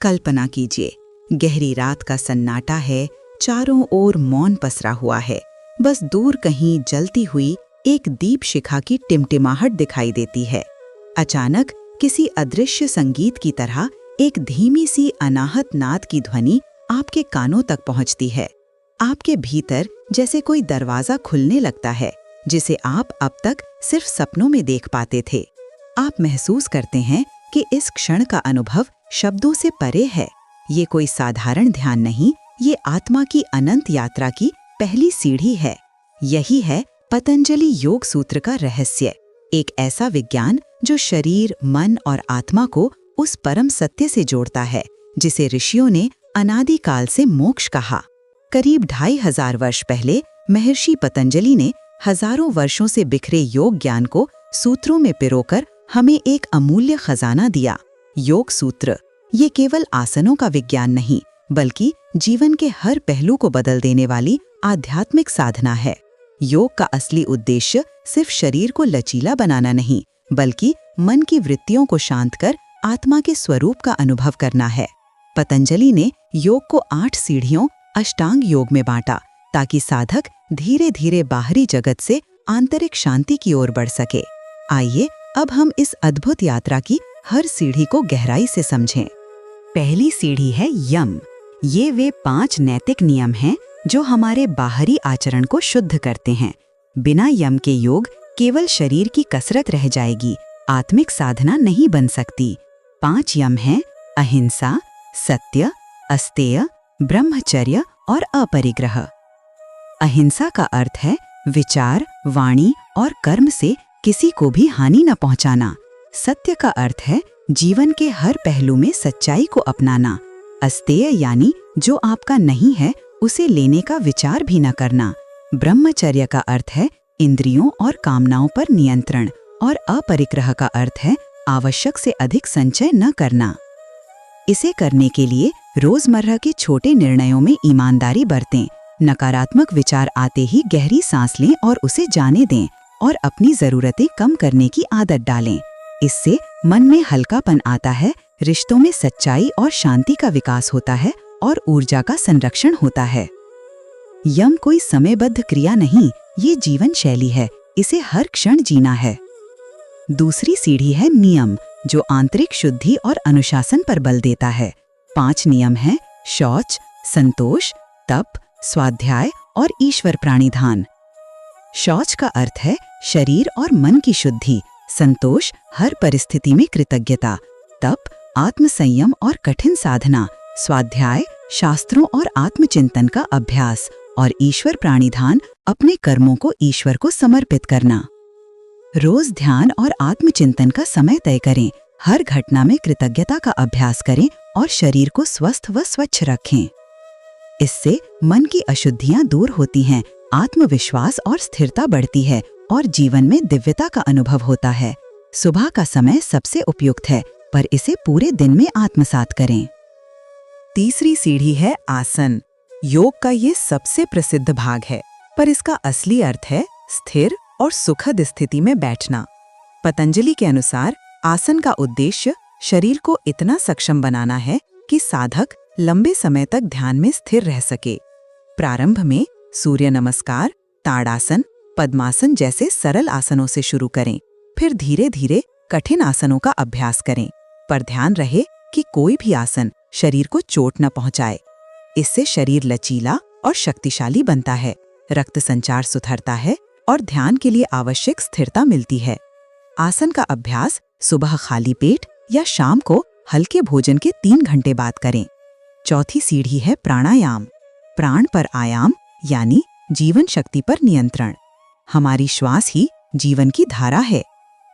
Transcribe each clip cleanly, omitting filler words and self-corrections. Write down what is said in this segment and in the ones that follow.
कल्पना कीजिए, गहरी रात का सन्नाटा है, चारों ओर मौन पसरा हुआ है। बस दूर कहीं जलती हुई एक दीप शिखा की टिमटिमाहट दिखाई देती है। अचानक किसी अदृश्य संगीत की तरह एक धीमी सी अनाहत नाद की ध्वनि आपके कानों तक पहुंचती है। आपके भीतर जैसे कोई दरवाजा खुलने लगता है, जिसे आप अब तक सिर्फ सपनों में देख पाते थे। आप महसूस करते हैं कि इस क्षण का अनुभव शब्दों से परे है। ये कोई साधारण ध्यान नहीं, ये आत्मा की अनंत यात्रा की पहली सीढ़ी है। यही है पतंजलि योग सूत्र का रहस्य, एक ऐसा विज्ञान जो शरीर, मन और आत्मा को उस परम सत्य से जोड़ता है जिसे ऋषियों ने अनादिकाल से मोक्ष कहा। करीब 2500 वर्ष पहले महर्षि पतंजलि ने हजारों वर्षों से बिखरे योग ज्ञान को सूत्रों में पिरोकर हमें एक अमूल्य खजाना दिया। योग सूत्र ये केवल आसनों का विज्ञान नहीं, बल्कि जीवन के हर पहलू को बदल देने वाली आध्यात्मिक साधना है। योग का असली उद्देश्य सिर्फ शरीर को लचीला बनाना नहीं, बल्कि मन की वृत्तियों को शांत कर आत्मा के स्वरूप का अनुभव करना है। पतंजलि ने योग को 8 सीढ़ियों अष्टांग योग में बांटा, ताकि साधक धीरे धीरे बाहरी जगत से आंतरिक शांति की ओर बढ़ सके। आइए अब हम इस अद्भुत यात्रा की हर सीढ़ी को गहराई से समझें। पहली सीढ़ी है यम। ये वे 5 नैतिक नियम हैं जो हमारे बाहरी आचरण को शुद्ध करते हैं। बिना यम के योग केवल शरीर की कसरत रह जाएगी, आत्मिक साधना नहीं बन सकती। 5 यम हैं अहिंसा, सत्य, अस्तेय, ब्रह्मचर्य और अपरिग्रह। अहिंसा का अर्थ है विचार, वाणी और कर्म से किसी को भी हानि न पहुंचाना। सत्य का अर्थ है जीवन के हर पहलू में सच्चाई को अपनाना। अस्तेय यानी जो आपका नहीं है उसे लेने का विचार भी न करना। ब्रह्मचर्य का अर्थ है इंद्रियों और कामनाओं पर नियंत्रण, और अपरिग्रह का अर्थ है आवश्यक से अधिक संचय न करना। इसे करने के लिए रोजमर्रा के छोटे निर्णयों में ईमानदारी बरतें। नकारात्मक विचार आते ही गहरी सांस लें और उसे जाने दें, और अपनी जरूरतें कम करने की आदत डालें। इससे मन में हल्कापन आता है, रिश्तों में सच्चाई और शांति का विकास होता है और ऊर्जा का संरक्षण होता है। यम कोई समयबद्ध क्रिया नहीं, ये जीवन शैली है, इसे हर क्षण जीना है। दूसरी सीढ़ी है नियम, जो आंतरिक शुद्धि और अनुशासन पर बल देता है। 5 नियम हैं शौच, संतोष, तप, स्वाध्याय और ईश्वर प्राणिधान। शौच का अर्थ है शरीर और मन की शुद्धि, संतोष हर परिस्थिति में कृतज्ञता, तप आत्मसंयम और कठिन साधना, स्वाध्याय शास्त्रों और आत्मचिंतन का अभ्यास, और ईश्वर प्राणिधान अपने कर्मों को ईश्वर को समर्पित करना। रोज ध्यान और आत्मचिंतन का समय तय करें, हर घटना में कृतज्ञता का अभ्यास करें और शरीर को स्वस्थ व स्वच्छ रखें। इससे मन की अशुद्धियां दूर होती हैं, आत्मविश्वास और स्थिरता बढ़ती है और जीवन में दिव्यता का अनुभव होता है। सुबह का समय सबसे उपयुक्त है, पर इसे पूरे दिन में आत्मसात करें। तीसरी सीढ़ी है आसन। योग का ये सबसे प्रसिद्ध भाग है, पर इसका असली अर्थ है स्थिर और सुखद स्थिति में बैठना। पतंजलि के अनुसार आसन का उद्देश्य शरीर को इतना सक्षम बनाना है कि साधक लंबे समय तक ध्यान में स्थिर रह सके। प्रारंभ में सूर्य नमस्कार, ताड़ासन, पद्मासन जैसे सरल आसनों से शुरू करें, फिर धीरे धीरे कठिन आसनों का अभ्यास करें, पर ध्यान रहे कि कोई भी आसन शरीर को चोट न पहुंचाए। इससे शरीर लचीला और शक्तिशाली बनता है, रक्त संचार सुधरता है और ध्यान के लिए आवश्यक स्थिरता मिलती है। आसन का अभ्यास सुबह खाली पेट या शाम को हल्के भोजन के 3 घंटे बाद करें। चौथी सीढ़ी है प्राणायाम। प्राण पर आयाम यानी जीवन शक्ति पर नियंत्रण। हमारी श्वास ही जीवन की धारा है।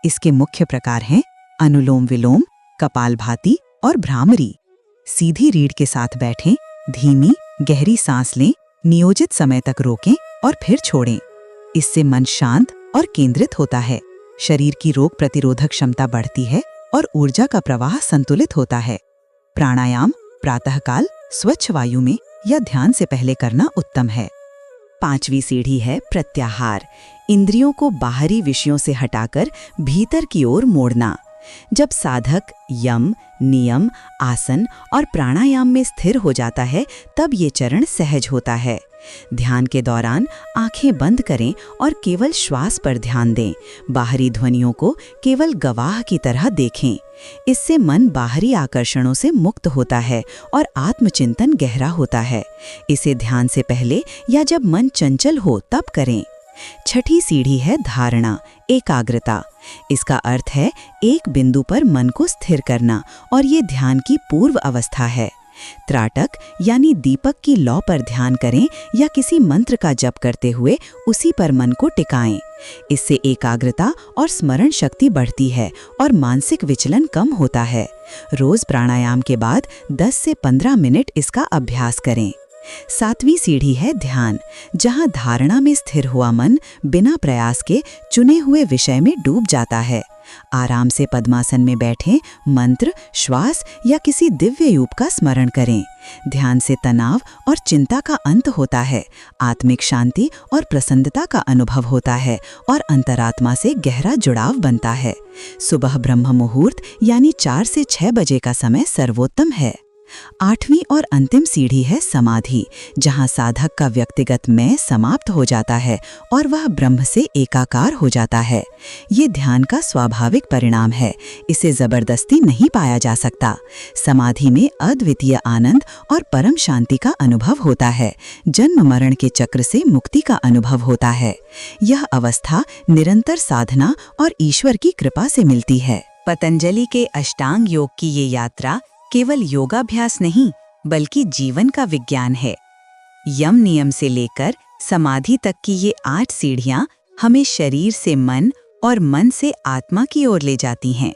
इसके मुख्य प्रकार हैं अनुलोम विलोम, कपालभाति और भ्रामरी। सीधी रीढ़ के साथ बैठें, धीमी गहरी सांस लें, नियोजित समय तक रोकें और फिर छोड़ें। इससे मन शांत और केंद्रित होता है, शरीर की रोग प्रतिरोधक क्षमता बढ़ती है और ऊर्जा का प्रवाह संतुलित होता है। प्राणायाम प्रातःकाल स्वच्छ वायु में या ध्यान से पहले करना उत्तम है। 5वीं सीढ़ी है प्रत्याहार। इंद्रियों को बाहरी विषयों से हटाकर भीतर की ओर मोड़ना। जब साधक यम, नियम, आसन और प्राणायाम में स्थिर हो जाता है, तब ये चरण सहज होता है। ध्यान के दौरान आंखें बंद करें और केवल श्वास पर ध्यान दें। बाहरी ध्वनियों को केवल गवाह की तरह देखें। इससे मन बाहरी आकर्षणों से मुक्त होता है और आत्मचिंतन गहरा होता है। इसे ध्यान से पहले या जब मन चंचल हो तब करें। छठी सीढ़ी है धारणा, एकाग्रता। इसका अर्थ है एक बिंदु पर मन को स्थिर करना, और ये ध्यान की पूर्व अवस्था है। त्राटक यानी दीपक की लौ पर ध्यान करें या किसी मंत्र का जप करते हुए उसी पर मन को टिकाएं। इससे एकाग्रता और स्मरण शक्ति बढ़ती है और मानसिक विचलन कम होता है। रोज प्राणायाम के बाद 10 से 15 मिनट इसका अभ्यास करें। 7वीं सीढ़ी है ध्यान, जहां धारणा में स्थिर हुआ मन बिना प्रयास के चुने हुए विषय में डूब जाता है। आराम से पद्मासन में बैठें, मंत्र, श्वास या किसी दिव्य यूप का स्मरण करें। ध्यान से तनाव और चिंता का अंत होता है, आत्मिक शांति और प्रसन्नता का अनुभव होता है और अंतरात्मा से गहरा जुड़ाव बनता है। सुबह ब्रह्म मुहूर्त यानी 4 से 6 बजे का समय सर्वोत्तम है। 8वीं और अंतिम सीढ़ी है समाधि, जहां साधक का व्यक्तिगत मैं समाप्त हो जाता है और वह ब्रह्म से एकाकार हो जाता है। ये ध्यान का स्वाभाविक परिणाम है, इसे जबरदस्ती नहीं पाया जा सकता। समाधि में अद्वितीय आनंद और परम शांति का अनुभव होता है। जन्म मरण के चक्र से मुक्ति का अनुभव होता है। यह अवस्था निरंतर साधना और ईश्वर की कृपा से मिलती है। पतंजलि के अष्टांग योग की ये यात्रा केवल योगाभ्यास नहीं, बल्कि जीवन का विज्ञान है। यम नियम से लेकर समाधि तक की ये 8 सीढ़ियां हमें शरीर से मन और मन से आत्मा की ओर ले जाती हैं।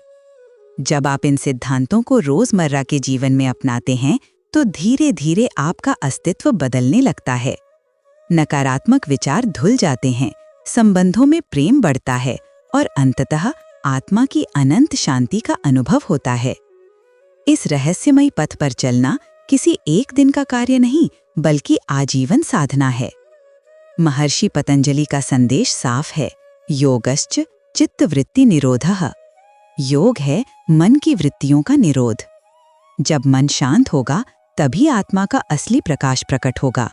जब आप इन सिद्धांतों को रोजमर्रा के जीवन में अपनाते हैं, तो धीरे धीरे आपका अस्तित्व बदलने लगता है। नकारात्मक विचार धुल जाते हैं, संबंधों में प्रेम बढ़ता है और अंततः आत्मा की अनंत शांति का अनुभव होता है। इस रहस्यमयी पथ पर चलना किसी एक दिन का कार्य नहीं, बल्कि आजीवन साधना है। महर्षि पतंजलि का संदेश साफ है, योगश्च चित्तवृत्ति निरोधः। योग है मन की वृत्तियों का निरोध। जब मन शांत होगा, तभी आत्मा का असली प्रकाश प्रकट होगा।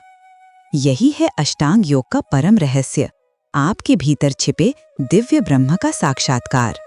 यही है अष्टांग योग का परम रहस्य, आपके भीतर छिपे दिव्य ब्रह्म का साक्षात्कार।